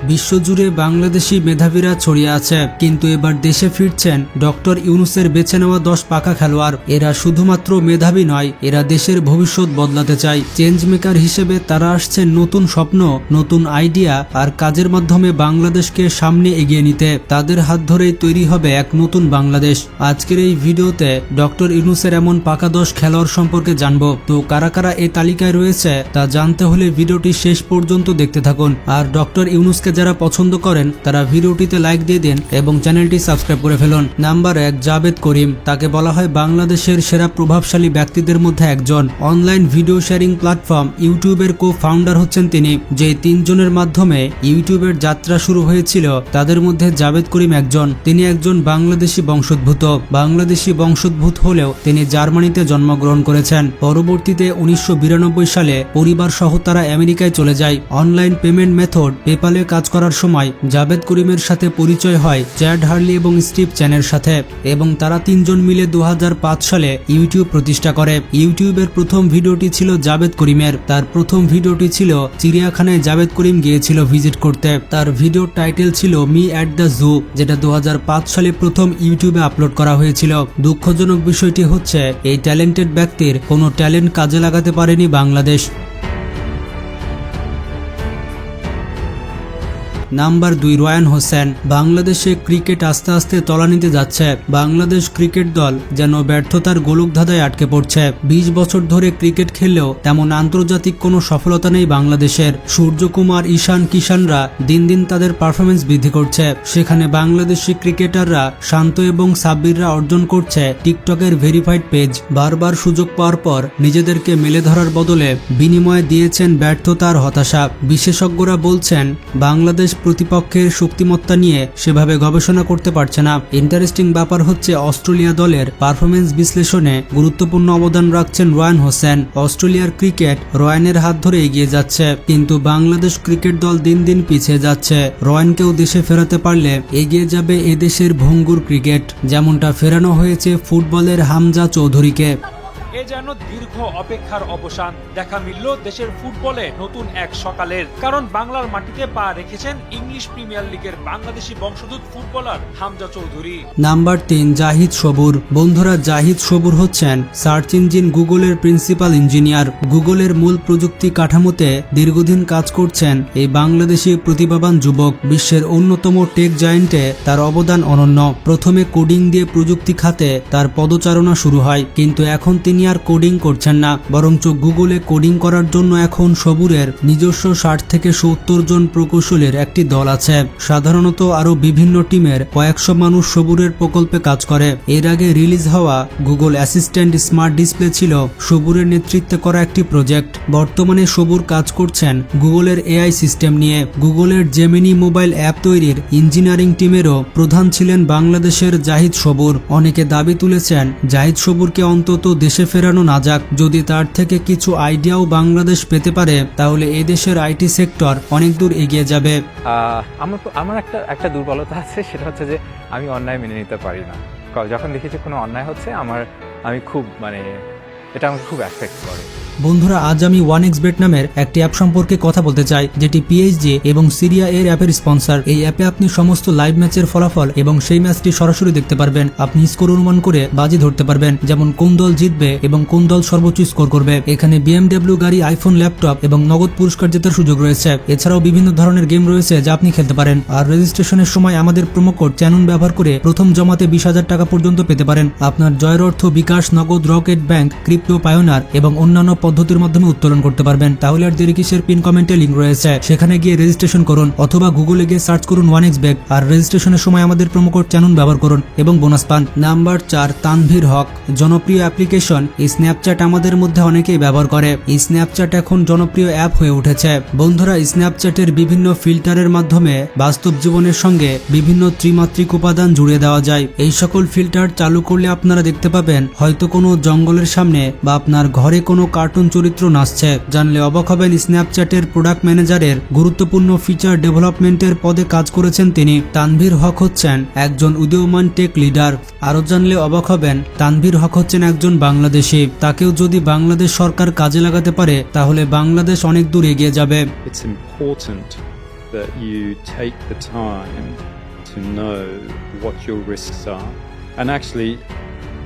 বিশ্বজুড়ে বাংলাদেশি মেধাবীরা ছড়িয়ে আছে, কিন্তু এবার দেশে ফিরছেন ডক্টর ইউনূসের বেছে নেওয়া 10 পাকা খেলোয়াড়। এরা শুধুমাত্র মেধাবী নয়, এরা দেশের ভবিষ্যৎ বদলাতে চায়। চেঞ্জ মেকার হিসেবে তারা আসছেন নতুন স্বপ্ন, নতুন আইডিয়া আর কাজের মাধ্যমে বাংলাদেশকে সামনে এগিয়ে নিতে। তাদের হাত ধরেই তৈরি হবে এক নতুন বাংলাদেশ। আজকের এই ভিডিওতে ডক্টর ইউনূসের এমন পাকা 10 খেলোয়াড় সম্পর্কে জানবো। তো কারা কারা এই তালিকায় রয়েছে তা জানতে হলে ভিডিওটি শেষ পর্যন্ত দেখতে থাকুন। আর ডক্টর ইউনূসকে যারা পছন্দ করেন তারা ভিডিওটিতে লাইক দিয়ে দিন এবং চ্যানেলটি সাবস্ক্রাইব করে ফেলুন। নাম্বার 1, জাভেদ করিম। তাকে বলা হয় বাংলাদেশের সেরা প্রভাবশালী ব্যক্তিদের মধ্যে একজন। অনলাইন ভিডিও শেয়ারিং প্ল্যাটফর্ম ইউটিউবের কো-ফাউন্ডার হচ্ছেন তিনি। যে 3 জনের মাধ্যমে ইউটিউবের যাত্রা শুরু হয়েছিল তাদের মধ্যে জাভেদ করিম একজন। তিনি একজন বাংলাদেশি বংশোদ্ভূত। বাংলাদেশি বংশোদ্ভূত হলেও তিনি জার্মানিতে জন্মগ্রহণ করেছেন। পরবর্তীতে 1992 সালে পরিবার সহ তারা আমেরিকায় চলে যায়। অনলাইন পেমেন্ট মেথড পেপালে কাজ করার সময় জাভেদ করিমের সাথে পরিচয় হয় চ্যাড হার্লি এবং স্টিভ চ্যানের সাথে, এবং তারা 3 জন মিলে 2005 সালে ইউটিউব প্রতিষ্ঠা করে। ইউটিউবের প্রথম ভিডিওটি ছিল জাভেদ করিমের। তার প্রথম ভিডিওটি ছিল চিড়িয়াখানায় জাভেদ করিম গিয়েছিল ভিজিট করতে। তার ভিডিওর টাইটেল ছিল মি অ্যাট দ্য জু, যেটা 2005 সালে প্রথম ইউটিউবে আপলোড করা হয়েছিল। দুঃখজনক বিষয়টি হচ্ছে এই ট্যালেন্টেড ব্যক্তির কোনো ট্যালেন্ট কাজে লাগাতে পারেনি বাংলাদেশ। Number 2, Ryan Hossain. বাংলাদেশে ক্রিকেট আস্তে আস্তে তলানিতে যাচ্ছে। বাংলাদেশ ক্রিকেট দল যেন ব্যর্থতার গোলকধাঁধায় আটকে পড়ছে। 20 বছর ধরে ক্রিকেট খেললেও তেমন আন্তর্জাতিক কোনো সফলতা নেই বাংলাদেশের। সূর্যকুমার, ঈশান, কিষানরা দিন দিন তাদের পারফরমেন্স বৃদ্ধি করছে, সেখানে বাংলাদেশি ক্রিকেটাররা শান্ত এবং সাব্বিররা অর্জন করছে টিকটকের ভেরিফাইড পেজ। বারবার সুযোগ পাওয়ার পর নিজেদেরকে মেলে ধরার বদলে বিনিময়ে দিয়েছেন ব্যর্থতা আর হতাশা। বিশেষজ্ঞরা বলছেন বাংলাদেশ প্রতিপক্ষের শক্তিমত্তা নিয়ে সেভাবে গবেষণা করতে পারছে না। ইন্টারেস্টিং ব্যাপার হচ্ছে অস্ট্রেলিয়া দলের পারফরমেন্স বিশ্লেষণে গুরুত্বপূর্ণ অবদান রাখছেন রয়ান হোসেন। অস্ট্রেলিয়ার ক্রিকেট রয়ানের হাত ধরে এগিয়ে যাচ্ছে, কিন্তু বাংলাদেশ ক্রিকেট দল দিন দিন পিছিয়ে যাচ্ছে। রয়ানকেও দেশে ফেরাতে পারলে এগিয়ে যাবে এদেশের ভঙ্গুর ক্রিকেট, যেমনটা ফেরানো হয়েছে ফুটবলের হামজা চৌধুরীকে। এ যেন দীর্ঘ অপেক্ষার অবসান। দেখা মিলল দেশের ফুটবলে নতুন এক সকালের, কারণ বাংলার মাটিতে পা রেখেছেন ইংলিশ প্রিমিয়ার লিগের বাংলাদেশি বংশোদ্ভূত ফুটবলার হামজা চৌধুরী। নাম্বার 3, জাহিদ সবুর। বন্ধুরা, জাহিদ সবুর হচ্ছেন সার্চ ইঞ্জিন গুগলের প্রিন্সিপাল ইঞ্জিনিয়ার। গুগলের মূল প্রযুক্তি কাঠামোতে দীর্ঘদিন কাজ করছেন এই বাংলাদেশি প্রতিভাবান যুবক। বিশ্বের অন্যতম টেক জায়েন্টে তার অবদান অনন্য। প্রথমে কোডিং দিয়ে প্রযুক্তি খাতে তার পদচারণা শুরু হয়, কিন্তু এখন তিনি আর কোডিং করছেন না, বরঞ্চ গুগলে কোডিং করার জন্য এখন সবুরের নিজস্ব 60 থেকে 70 জন প্রকৌশলীর একটি দল আছে। সাধারণত আরো বিভিন্ন টিমের কয়েকশো মানুষ সবুরের প্রকল্পে কাজ করে। এর আগে রিলিজ হওয়া গুগল অ্যাসিস্ট্যান্ট স্মার্ট ডিসপ্লে ছিল সবুরের নেতৃত্বে করা একটি প্রজেক্ট। বর্তমানে সবুর কাজ করছেন গুগলের এআই সিস্টেম নিয়ে। গুগলের জেমিনি মোবাইল অ্যাপ তৈরির ইঞ্জিনিয়ারিং টিমেরও প্রধান ছিলেন বাংলাদেশের জাহিদ সবুর। অনেকে দাবি তুলেছেন জাহিদ সবুরকে অন্তত দেশে ফেরানো না যাক। যদি তার থেকে কিছু আইডিয়াও বাংলাদেশ পেতে পারে তাহলে এদেশের আইটি সেক্টর অনেক দূর এগিয়ে যাবে। আমার একটা দুর্বলতা আছে, সেটা হচ্ছে যে আমি অন্যায় মেনে নিতে পারি না। যখন দেখি যে কোনো অন্যায় হচ্ছে আমি খুব এটা আমাকে খুব এফেক্ট করে। বন্ধুরা, আজ আমি 1xBet নামের একটি অ্যাপ সম্পর্কে কথা বলতে চাই, যেটি পিএইচজি এবং সিরিয়া এর অ্যাপের স্পন্সর। এই অ্যাপে আপনি সমস্ত লাইভ ম্যাচের ফলাফল এবং সেই ম্যাচটি সরাসরি দেখতে পারবেন। আপনি স্কোর অনুমান করে বাজি ধরতে পারবেন, যেমন কোন দল জিতবে এবং কোন দল সর্বোচ্চ স্কোর করবে। এখানে BMW গাড়ি, আইফোন, ল্যাপটপ এবং নগদ পুরস্কার জেতার সুযোগ রয়েছে। এছাড়াও বিভিন্ন ধরনের গেম রয়েছে যা আপনি খেলতে পারেন। আর রেজিস্ট্রেশনের সময় আমাদের প্রোমো কোড চ্যানুন ব্যবহার করে প্রথম জমাতে 20,000 টাকা পর্যন্ত পেতে পারেন। আপনার জয়ের অর্থ বিকাশ, নগদ, রকেট ব্যাংক, ক্রিপ্টো, পায়োনার এবং অন্যান্য পদ্ধতির মাধ্যমে উত্তোলন করতে পারবেন। তাহলে আর দেরি কিসের? পিন কমেন্টে লিংক রয়েছে, সেখানে গিয়ে রেজিস্ট্রেশন করুন, অথবা গুগলে গিয়ে সার্চ করুন 1xBet আর রেজিস্ট্রেশনের সময় আমাদের প্রোমো কোড চ্যানুন ব্যবহার করুন এবং বোনাস পান। নাম্বার 4, তানভীর হক। জনপ্রিয় অ্যাপ্লিকেশন স্ন্যাপচ্যাট আমাদের মধ্যে অনেকেই ব্যবহার করে। স্ন্যাপচ্যাট এখন জনপ্রিয় অ্যাপ হয়ে উঠেছে। বন্ধুরা, স্ন্যাপচ্যাটের বিভিন্ন ফিল্টারের মাধ্যমে বাস্তব জীবনের সঙ্গে বিভিন্ন ত্রিমাত্রিক উপাদান জুড়ে দেওয়া যায়। এই সকল ফিল্টার চালু করলে আপনারা দেখতে পাবেন হয়তো কোনো জঙ্গলের সামনে বা আপনার ঘরে কোনো কার্টুন চরিত্র নাচছে। জানলে অবাক হবেন স্ন্যাপচ্যাটের প্রোডাক্ট ম্যানেজারের গুরুত্বপূর্ণ ফিচার ডেভেলপমেন্টের পদে কাজ করেছেন তিনি। তানভীর হক হচ্ছেন একজন উদীয়মান টেক লিডার। আরো জানলে অবাক হবেন তানভীর হক হচ্ছেন একজন বাংলাদেশি। তাকেও যদি বাংলাদেশ সরকার কাজে লাগাতে পারে তাহলে বাংলাদেশ অনেক দূর এগিয়ে যাবে। It's important that you take the time to know what your risks are. And actually,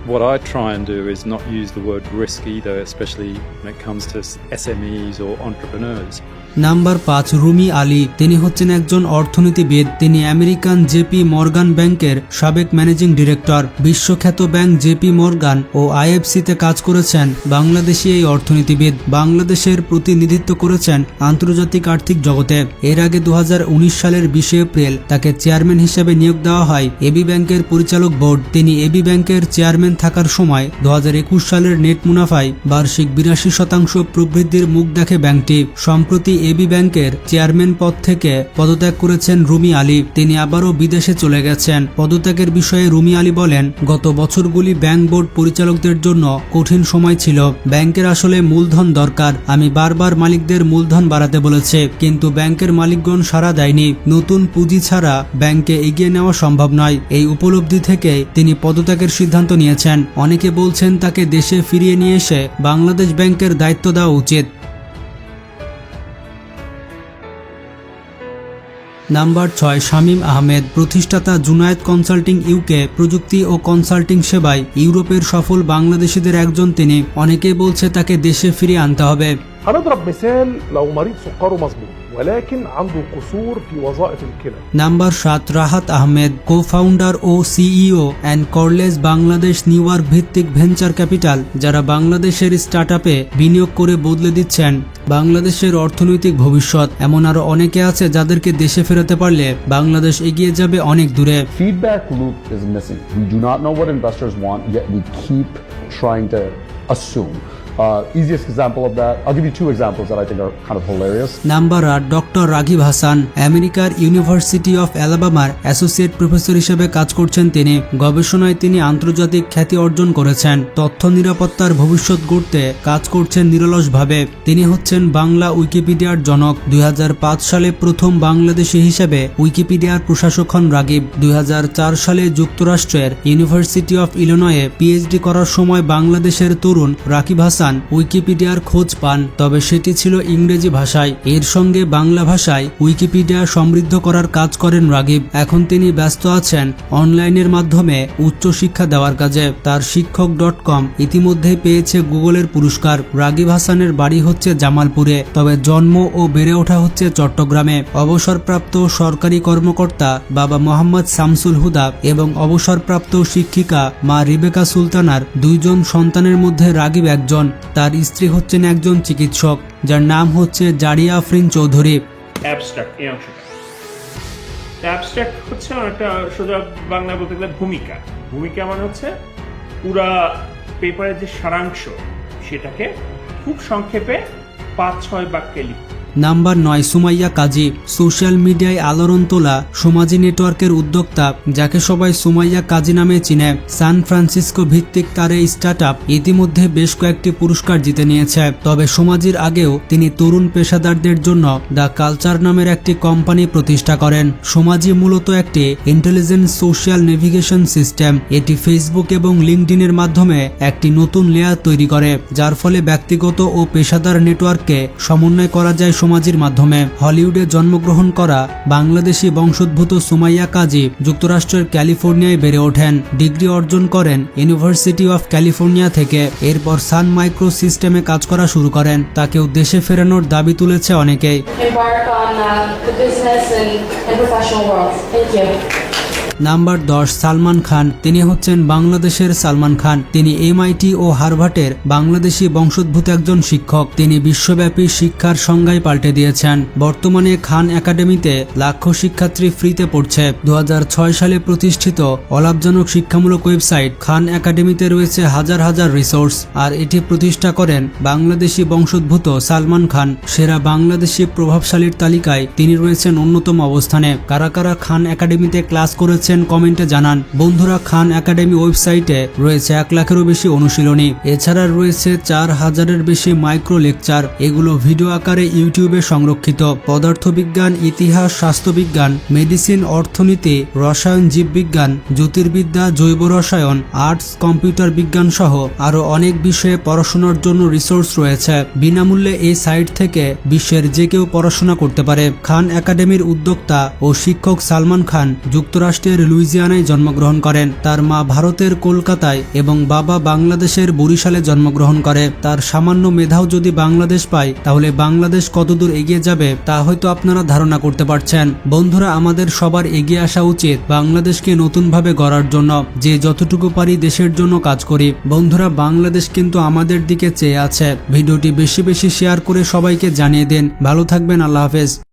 what I try and do is not use the word risk either, especially when it comes to SMEs or entrepreneurs. Number 5 Rumi Ali. তিনি হচ্ছেন একজন অর্থনীতিবিদ। তিনি American JP Morgan ব্যাংকের সাবেক managing director. বিশ্বখ্যাত bank JP Morgan ও আইএফসিতে কাজ করেছেন বাংলাদেশি এই অর্থনীতিবিদ। বাংলাদেশের প্রতিনিধিত্ব করেছেন আন্তর্জাতিক আর্থিক জগতে। এর আগে 2019 সালের 20 এপ্রিল তাকে চেয়ারম্যান হিসেবে নিয়োগ দেওয়া হয় এবি ব্যাংকের পরিচালক বোর্ড। তিনি এবি ব্যাংকের চেয়ারম্যান থাকার সময় 2021 সালের নেট মুনাফায় বার্ষিক 82% প্রবৃদ্ধির মুখ দেখে ব্যাংকটি। সম্প্রতি এবি ব্যাংকের চেয়ারম্যান পদ থেকে পদত্যাগ করেছেন রুমি আলী। তিনি আবারও বিদেশে চলে গেছেন। পদত্যাগের বিষয়ে রুমি আলী বলেন, গত বছরগুলি ব্যাংক বোর্ড পরিচালকদের জন্য কঠিন সময় ছিল। ব্যাংকের আসলে মূলধন দরকার। আমি বারবার মালিকদের মূলধন বাড়াতে বলেছি, কিন্তু ব্যাংকের মালিকগণ সাড়া দেয়নি। নতুন পুঁজি ছাড়া ব্যাংকে এগিয়ে নেওয়া সম্ভব নয়। এই উপলব্ধি থেকে তিনি পদত্যাগের সিদ্ধান্ত নিয়েছেন। অনেকে বলছেন তাকে দেশে ফিরিয়ে নিয়ে এসে বাংলাদেশ ব্যাংকের দায়িত্ব দেওয়া উচিত। নাম্বার 6 শামীম আহমেদ। প্রতিষ্ঠাতা জুনায়েদ কনসাল্টিং ইউকে প্রযুক্তি ও কনসাল্টিং সেবায় ইউরোপের সফল বাংলাদেশিদের একজন তিনি। অনেকেই বলছে তাকে দেশে ফিরিয়ে আনতে হবে। هنضرب مثال لو مريض سكره مظبوط ولكن عنده قصور في وظائف الكلى. নাম্বার 7 রাহাত আহমেদ, কো-ফাউন্ডার ও সিইও অ্যান্ড কর্লেজ বাংলাদেশ নিউ ইয়র্ক ভিত্তিক ভেঞ্চার ক্যাপিটাল, যারা বাংলাদেশের স্টার্টআপে বিনিয়োগ করে বদলে দিচ্ছেন বাংলাদেশের অর্থনৈতিক ভবিষ্যৎ। এমন আরো অনেকে আছে যাদেরকে দেশে ফেরাতে পারলে বাংলাদেশ এগিয়ে যাবে অনেক দূরে। Feedback loop is missing. We do not know what investors want, yet we keep trying to assume. Easiest example of that, I'll give you 2 examples that I think are kind of hilarious. Number 8 doctor Ragib Hasan. আমেরিকার university of অ্যালাবামার associate professor হিসেবে কাজ করছেন তিনি। গবেষণায় তিনি আন্তর্জাতিক খ্যাতি অর্জন করেছেন। তথ্য নিরাপত্তার ভবিষ্যৎ গড়তে কাজ করছেন নিরলসভাবে। তিনি হচ্ছেন বাংলা উইকিপিডিয়ার জনক। 2005 সালে প্রথম বাংলাদেশি হিসেবে উইকিপিডিয়ার প্রশাসক হন রাগিব। 2004 সালে যুক্তরাষ্ট্রের ইউনিভার্সিটি অফ ইলিনয়ে পিএইচডি করার সময় বাংলাদেশের তরুণ রাকিব হাসান উইকিপিডিয়ার খোঁজ পান, তবে সেটি ছিল ইংরেজি ভাষায়। এর সঙ্গে বাংলা ভাষায় উইকিপিডিয়া সমৃদ্ধ করার কাজ করেন রাগিব। এখন তিনি ব্যস্ত আছেন অনলাইনের মাধ্যমে উচ্চশিক্ষা দেওয়ার কাজে। তার শিক্ষক.com ইতিমধ্যেই পেয়েছে গুগলের পুরস্কার। রাগিব হাসানের বাড়ি হচ্ছে জামালপুরে, তবে জন্ম ও বেড়ে ওঠা হচ্ছে চট্টগ্রামে। অবসরপ্রাপ্ত সরকারি কর্মকর্তা বাবা মোহাম্মদ শামসুল হুদা এবং অবসরপ্রাপ্ত শিক্ষিকা মা রিবেকা সুলতানার 2 জন সন্তানের মধ্যে রাগিব একজন। তার স্ত্রী হচ্ছেন একজন চিকিৎসক, যার নাম হচ্ছে জারিয়া আফরিন চৌধুরী। অ্যাবস্ট্রাক্ট এই অংশটা অ্যাবস্ট্রাক্ট হচ্ছে একটা সোজা বাংলা বলতে গেলে ভূমিকা। ভূমিকা মানে হচ্ছে পুরা পেপারের যে সারাংশ সেটাকে খুব সংক্ষেপে 5-6 বাক্যে লিখতে। নাম্বার 9 সুমাইয়া কাজী। সোশ্যাল মিডিয়ায় আলোড়ন তোলা সমাজি নেটওয়ার্কের উদ্যোক্তা, যাকে সবাই সুমাইয়া কাজী নামে চিনে। সান ফ্রান্সিসকো ভিত্তিক তার এই স্টার্টআপ ইতিমধ্যে বেশ কয়েকটি পুরস্কার জিতে নিয়েছে। তবে সমাজির আগেও তিনি তরুণ পেশাদারদের জন্য দ্য কালচার নামের একটি কোম্পানি প্রতিষ্ঠা করেন। সমাজি মূলত একটি ইন্টেলিজেন্ট সোশ্যাল নেভিগেশন সিস্টেম। এটি ফেসবুক এবং লিঙ্কডইনের মাধ্যমে একটি নতুন লেয়ার তৈরি করে, যার ফলে ব্যক্তিগত ও পেশাদার নেটওয়ার্ককে সমন্বয় করা যায় সমাজের মাধ্যমে। হলিউডে জন্মগ্রহণ করা বাংলাদেশি বংশোদ্ভূত সুমাইয়া কাজী যুক্তরাষ্ট্রের ক্যালিফোর্নিয়ায় বেড়ে ওঠেন। ডিগ্রি অর্জন করেন ইউনিভার্সিটি অফ ক্যালিফোর্নিয়া থেকে। এরপর সান মাইক্রো সিস্টেমে কাজ করা শুরু করেন। তাকেও দেশে ফেরানোর দাবি তুলেছে অনেকেই। embark on the business and professional world. Thank you. Number 10 Salman Khan. তিনি হচ্ছেন বাংলাদেশের সালমান খান। তিনি এমআইটি ও হার্ভার্ডের বাংলাদেশি বংশোদ্ভূত একজন শিক্ষক। তিনি বিশ্বব্যাপী শিক্ষার সংজ্ঞাই পাল্টে দিয়েছেন। বর্তমানে খান একাডেমিতে লাখো শিক্ষার্থী ফ্রিতে পড়ছে। 2006 সালে প্রতিষ্ঠিত অলাভজনক শিক্ষামূলক ওয়েবসাইট খান একাডেমিতে রয়েছে হাজার হাজার রিসোর্স, আর এটি প্রতিষ্ঠা করেন বাংলাদেশি বংশোদ্ভূত সালমান খান। সেরা বাংলাদেশি প্রভাবশালীর তালিকায় তিনি রয়েছেন অন্যতম অবস্থানে। কারা কারা খান একাডেমিতে ক্লাস করেছে ফেলছেন কমেন্টে জানান। বন্ধুরা, খান একাডেমি ওয়েবসাইটে রয়েছে 1 লাখেরও বেশি অনুশীলনী। এছাড়া রয়েছে 4000-এর বেশি মাইক্রো লেকচার। এগুলো ভিডিও আকারে ইউটিউবে সংরক্ষিত। পদার্থবিজ্ঞান, ইতিহাস, স্বাস্থ্যবিজ্ঞান, মেডিসিন, অর্থনীতি, রসায়ন, জীববিজ্ঞান, জ্যোতির্বিদ্যা, জৈব রসায়ন, আর্টস, কম্পিউটার বিজ্ঞান সহ আরো অনেক বিষয়ে পড়াশোনার জন্য রিসোর্স রয়েছে। বিনামূল্যে এই সাইট থেকে বিশ্বের যে কেউ পড়াশোনা করতে পারে। খান একাডেমির উদ্যোক্তা ও শিক্ষক সালমান খান যুক্তরাষ্ট্রের লুইজিয়ানায় জন্মগ্রহণ করেন। তার মা ভারতের কলকাতায় এবং বাবা বাংলাদেশের বরিশালে জন্মগ্রহণ করে। তার সামান্য মেধাও যদি বাংলাদেশ পায় তাহলে বাংলাদেশ কতদূর এগিয়ে যাবে তা হয়তো আপনারা ধারণা করতে পারছেন। বন্ধুরা, আমাদের সবার এগিয়ে আসা উচিত বাংলাদেশকে নতুনভাবে গড়ার জন্য। যে যতটুকু পারি দেশের জন্য কাজ করি। বন্ধুরা, বাংলাদেশ কিন্তু আমাদের দিকে চেয়ে আছে। ভিডিওটি বেশি বেশি শেয়ার করে সবাইকে জানিয়ে দিন। ভালো থাকবেন। আল্লাহ হাফেজ।